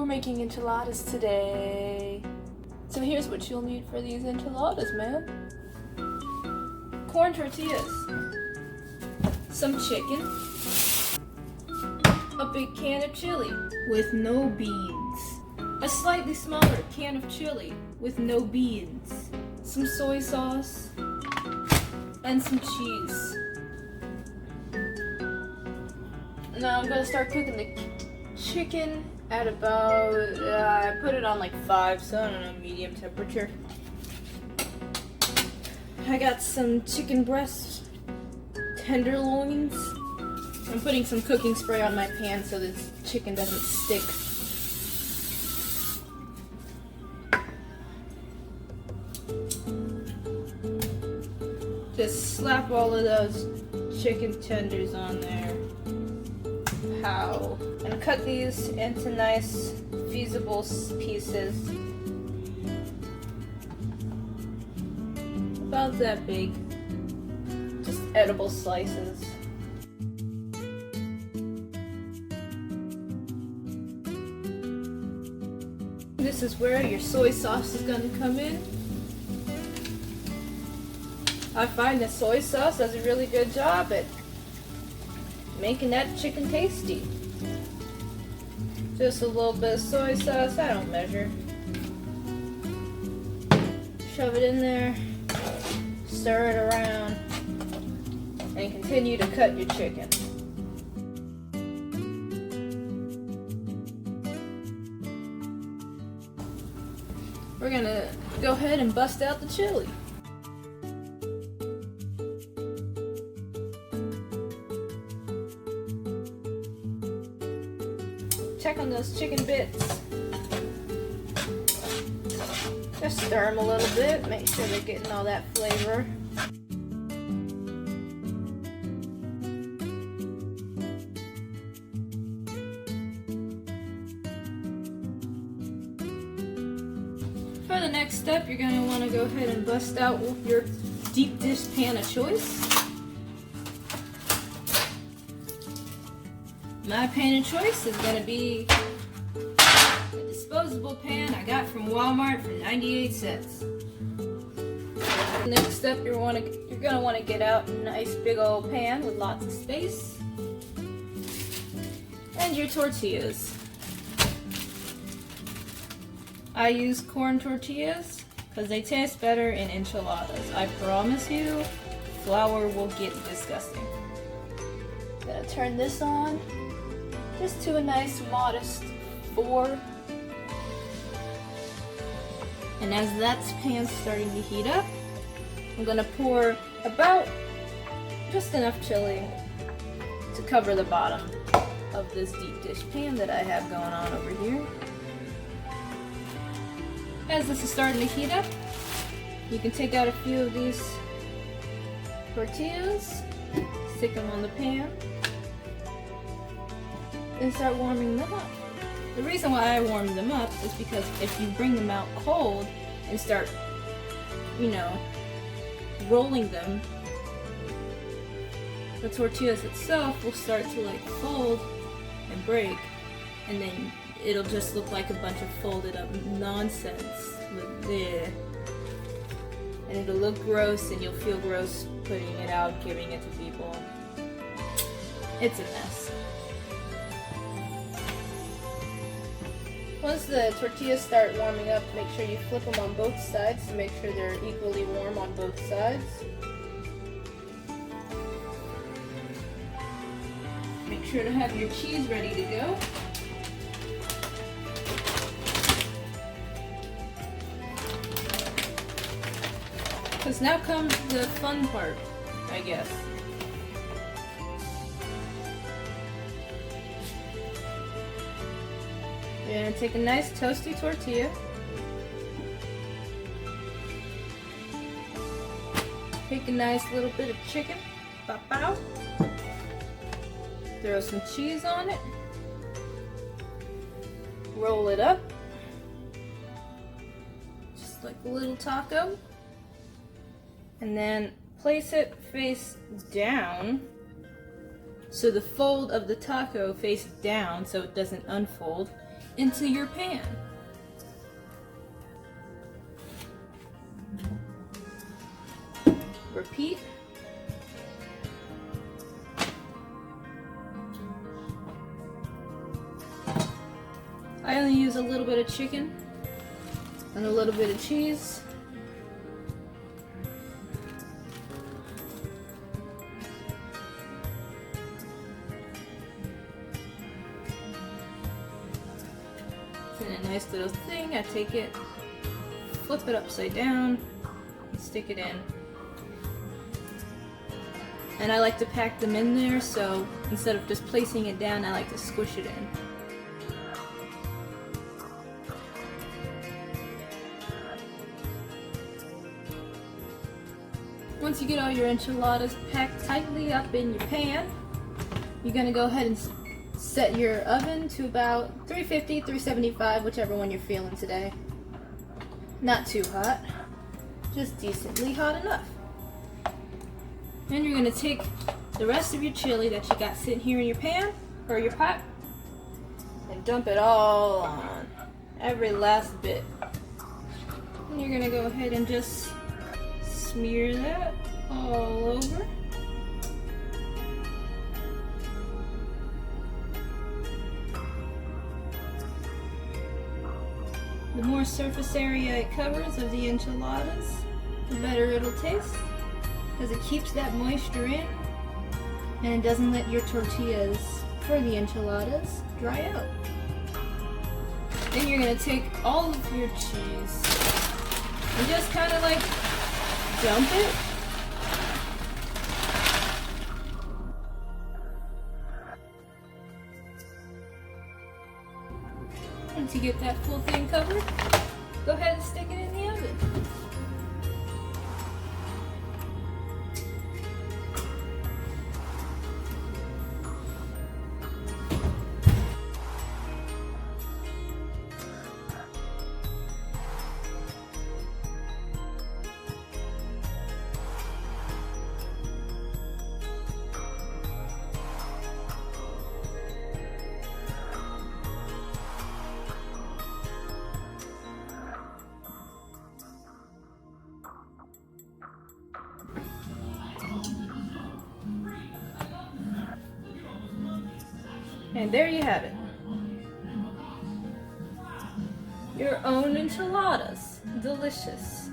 we're making enchiladas today. So here's what you'll need for these enchiladas, man. Corn tortillas, some chicken, a big can of chili with no beans, a slightly smaller can of chili with no beans, some soy sauce, and some cheese. Now I'm gonna start cooking the chicken at about, I put it on like 5, so I don't know, medium temperature. I got some chicken breast tenderloins. I'm putting some cooking spray on my pan so this chicken doesn't stick. Just slap all of those chicken tenders on there. Pow. And cut these into nice, feasible pieces. About that big. Just edible slices. This is where your soy sauce is going to come in. I find that soy sauce does a really good job at making that chicken tasty. Just a little bit of soy sauce, I don't measure. Shove it in there, stir it around, and continue to cut your chicken. We're gonna go ahead and bust out the chili. Check on those chicken bits. Just stir them a little bit, make sure they're getting all that flavor. For the next step, you're going to want to go ahead and bust out your deep dish pan of choice. My pan of choice is going to be a disposable pan I got from Walmart for 98 cents. Next step, you're going to want to get out a nice big old pan with lots of space. And your tortillas. I use corn tortillas because they taste better in enchiladas. I promise you, flour will get disgusting. Gonna turn this on. Just to a nice modest 4. And as that pan's starting to heat up, I'm gonna pour about just enough chili to cover the bottom of this deep dish pan that I have going on over here. As this is starting to heat up, you can take out a few of these tortillas, stick them on the pan, and start warming them up. The reason why I warm them up is because if you bring them out cold and start, rolling them, the tortillas itself will start to fold and break, and then it'll just look like a bunch of folded up nonsense. And it'll look gross and you'll feel gross putting it out, giving it to people. It's a mess. Once the tortillas start warming up, make sure you flip them on both sides to make sure they're equally warm on both sides. Make sure to have your cheese ready to go. Because now comes the fun part, I guess. You're going to take a nice toasty tortilla, take a nice little bit of chicken, pop out, throw some cheese on it, roll it up, just like a little taco, and then place it face down so the fold of the taco faces down so it doesn't unfold, into your pan. Repeat. I only use a little bit of chicken and a little bit of cheese. In a nice little thing, I take it, flip it upside down, and stick it in. And I like to pack them in there, so instead of just placing it down, I like to squish it in. Once you get all your enchiladas packed tightly up in your pan, you're going to go ahead and set your oven to about 350, 375, whichever one you're feeling today. Not too hot, just decently hot enough. Then you're going to take the rest of your chili that you got sitting here in your pan or your pot and dump it all on, every last bit. And you're going to go ahead and just smear that all over. The more surface area it covers of the enchiladas, the better it'll taste, because it keeps that moisture in and it doesn't let your tortillas for the enchiladas dry out. Then you're going to take all of your cheese and just kind of like dump it. Once you get that full thing covered, go ahead and stick it in the oven. And there you have it. Your own enchiladas. Delicious.